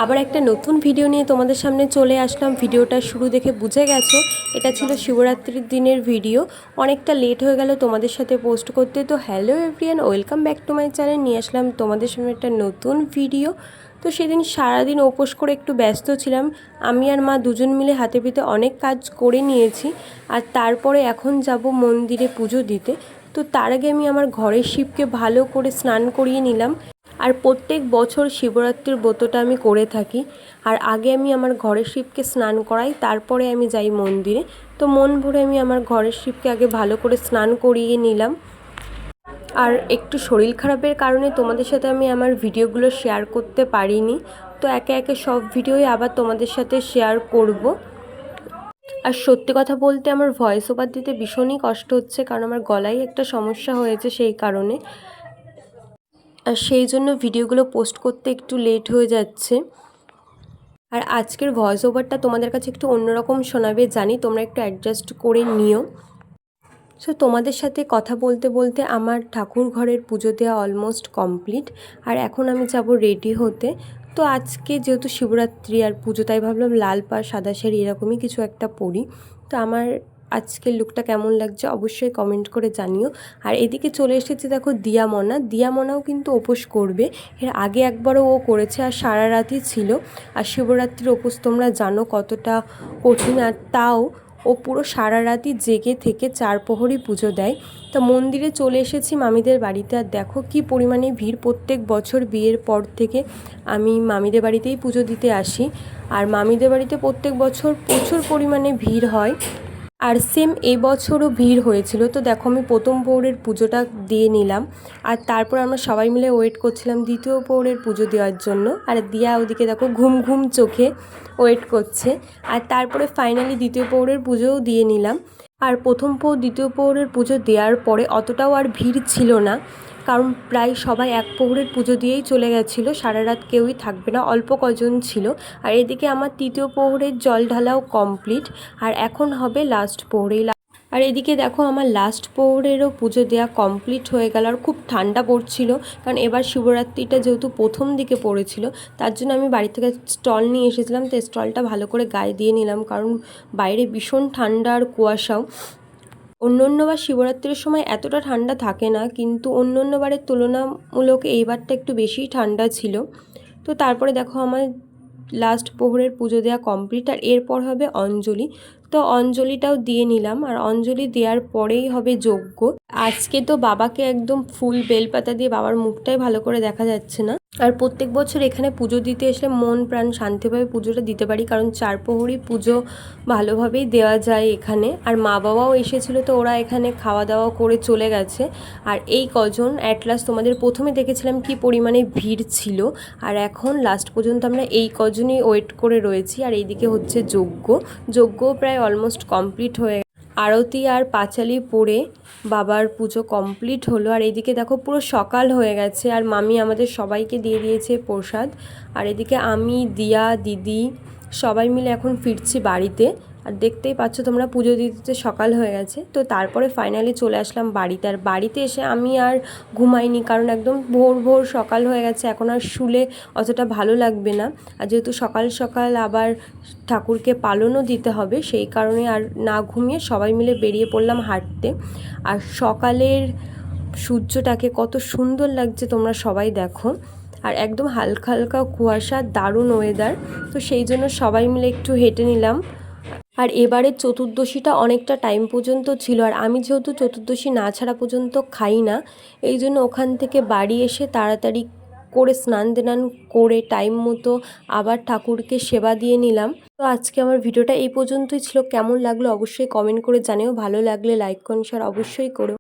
আবার একটা নতুন ভিডিও নিয়ে তোমাদের সামনে চলে আসলাম। ভিডিওটা শুরু দেখে বুঝে গেছো এটা ছিল শিবরাত্রির দিনের ভিডিও। অনেকটা লেট হয়ে গেল তোমাদের সাথে পোস্ট করতে। তো hello everyone, welcome back to my channel. নিয়ে আসলাম তোমাদের সামনে একটা নতুন ভিডিও। তো সেদিন সারাদিন উপোস করে একটু ব্যস্ত ছিলাম। আমি আর মা দুজন মিলে হাতে পিতে অনেক কাজ করে নিয়েছি। আর তারপরে এখন যাব মন্দিরে পুজো দিতে। তো তার আগে আমি আমার ঘরের শিবকে ভালো করে স্নান করিয়ে নিলাম। আর প্রত্যেক বছর শিবরাত্রির ব্রতটা আমি করে থাকি। আর আগে আমি আমার ঘরের শিবকে স্নান করাই, তারপরে আমি যাই মন্দিরে। তো মন ভরে আমি আমার ঘরের শিবকে আগে ভালো করে স্নান করিয়ে নিলাম। আর একটু শরীর খারাপের কারণে তোমাদের সাথে আমি আমার ভিডিওগুলো শেয়ার করতে পারিনি। তো একে একে সব ভিডিওই আবার তোমাদের সাথে শেয়ার করব। আর সত্যি কথা বলতে আমার ভয়েস ওভার দিতে ভীষণই কষ্ট হচ্ছে, কারণ আমার গলায় একটা সমস্যা হয়েছে সেই কারণে। আর সেই জন্য ভিডিওগুলো পোস্ট করতে একটু লেট হয়ে যাচ্ছে। আর আজকের ভয়েস ওভারটা তোমাদের কাছে একটু অন্যরকম শোনাবে জানি, তোমরা একটু অ্যাডজাস্ট করে নিও। সো তোমাদের সাথে কথা বলতে বলতে আমার ঠাকুর ঘরের পুজো দেওয়া অলমোস্ট কমপ্লিট। আর এখন আমি যাব রেডি হতে। তো আজকে যেহেতু শিবরাত্রি আর পুজো, তাই ভাবলাম লাল পাড় সাদা শাড়ি এরকমই কিছু একটা পরি। তো আমার আজকের লুকটা কেমন লাগছে অবশ্যই কমেন্ট করে জানিও। আর এদিকে চলে এসেছে দেখো দিয়ামনাও কিন্তু উপোস করবে। এর আগে একবারও ও করেছে আর সারা রাতই ছিল। আর শিবরাত্রির উপোস তোমরা জানো কতটা কঠিন, আর তাও ও পুরো সারা রাতই জেগে থেকে 4 প্রহরী পুজো দেয়। তো মন্দিরে চলে এসেছি মামিদের বাড়িতে। আর দেখো কি পরিমাণে ভিড়। প্রত্যেক বছর বিয়ের পর থেকে আমি মামিদের বাড়িতেই পুজো দিতে আসি। আর মামিদের বাড়িতে প্রত্যেক বছর প্রচুর পরিমাণে ভিড় হয়। আর সেম এবছরও ভিড় হয়েছিল। তো দেখো আমি প্রথম প্রহরের পুজোটা দিয়ে নিলাম। আর তারপর আমরা সবাই মিলে ওয়েট করছিলাম দ্বিতীয় প্রহরের পুজো দেওয়ার জন্য। আর দিয়া ওদিকে দেখো ঘুম ঘুম চোখে ওয়েট করছে। আর তারপরে ফাইনালি দ্বিতীয় প্রহরের পুজোও দিয়ে নিলাম। আর প্রথম প্রহর দ্বিতীয় প্রহরের পুজো দেওয়ার পরে অতটাও আর ভিড় ছিল না, কারণ প্রায় সবাই এক প্রহরের পুজো দিয়েই চলে গেছিলো। সারা রাত কেউই থাকবে না, অল্প কজন ছিল। আর এদিকে আমার তৃতীয় প্রহরের জল ঢালাও কমপ্লিট। আর এখন হবে লাস্ট প্রহরে। আর এদিকে দেখো আমার লাস্ট প্রহরেরও পুজো দেওয়া কমপ্লিট হয়ে গেল। আর খুব ঠান্ডা পড়ছিল, কারণ এবার শিবরাত্রিটা যেহেতু প্রথম দিকে পড়েছিল, তার জন্য আমি বাড়ি থেকে স্টল নিয়ে এসেছিলাম। তো স্টলটা ভালো করে গায়ে দিয়ে নিলাম, কারণ বাইরে ভীষণ ঠান্ডা আর কুয়াশাও। অন্যান্যবার শিবরাত্রির সময় এতটা ঠান্ডা থাকে না, কিন্তু অন্যান্যবারের তুলনামূলক এইবারটা একটু বেশিই ঠান্ডা ছিল। তো তারপরে দেখো আমার লাস্ট প্রহরের পুজো দেওয়া কমপ্লিট। আর এরপর হবে অঞ্জলি। তো অঞ্জলিটাও দিয়ে নিলাম। আর অঞ্জলি দেওয়ার পরেই হবে যজ্ঞ। আজকে তো বাবাকে একদম ফুল বেলপাতা দিয়ে, বাবার মুখটাই ভালো করে দেখা যাচ্ছে না। আর প্রত্যেক বছর এখানে পুজো দিতে এসে মন প্রাণ শান্তিভাবে পুজোটা দিতে পারি, কারণ 4 প্রহরী পুজো ভালোভাবেই দেওয়া যায় এখানে। আর মা বাবাও এসেছিলো, তো ওরা এখানে খাওয়া দাওয়া করে চলে গেছে। আর এই কজন অ্যাটলাস্ট তোমাদের প্রথমে দেখেছিলাম কি পরিমাণে ভিড় ছিল। আর এখন লাস্ট পর্যন্ত আমরা এই কজনই ওয়েট করে রয়েছি। আর এইদিকে হচ্ছে যজ্ঞ প্রায় অলমোস্ট কমপ্লিট হয়ে, আরতি আর পাঁচালি পড়ে বাবার পুজো কমপ্লিট হলো। আর এদিকে দেখো পুরো সকাল হয়ে গেছে। আর মামি আমাদের সবাইকে দিয়ে দিয়েছে প্রসাদ। আর এদিকে আমি, দিয়া, দিদি সবাই মিলে এখন ফিরছি বাড়িতে। আর দেখতেই পাচ্ছ তোমরা পুজো দিতে সকাল হয়ে গেছে। তো তারপরে ফাইনালি চলে আসলাম বাড়িতে। আর বাড়িতে এসে আমি আর ঘুমাইনি, কারণ একদম ভোর সকাল হয়ে গেছে। এখন আর শুলে অতটা ভালো লাগবে না। আর যেহেতু সকাল সকাল আবার ঠাকুরকে পালনও দিতে হবে, সেই কারণে আর না ঘুমিয়ে সবাই মিলে বেরিয়ে পড়লাম হাঁটতে। আর সকালের সূর্যটাকে কত সুন্দর লাগছে তোমরা সবাই দেখো। আর একদম হালকা হালকা কুয়াশা, দারুণ ওয়েদার। তো সেই জন্য সবাই মিলে একটু হেঁটে নিলাম। আর এবারের চতুর্দশীটা অনেকটা টাইম পর্যন্ত ছিল। আর আমি যেহেতু চতুর্দশী না ছাড়া পর্যন্ত খাই না, এই জন্য ওখান থেকে বাড়ি এসে তাড়াতাড়ি করে স্নান টান করে টাইম মতো আবার ঠাকুরকে সেবা দিয়ে নিলাম। তো আজকে আমার ভিডিওটা এই পর্যন্তই ছিল। কেমন লাগলো অবশ্যই কমেন্ট করে জানিও। ভালো লাগলে লাইক কমেন্ট শেয়ার অবশ্যই করো।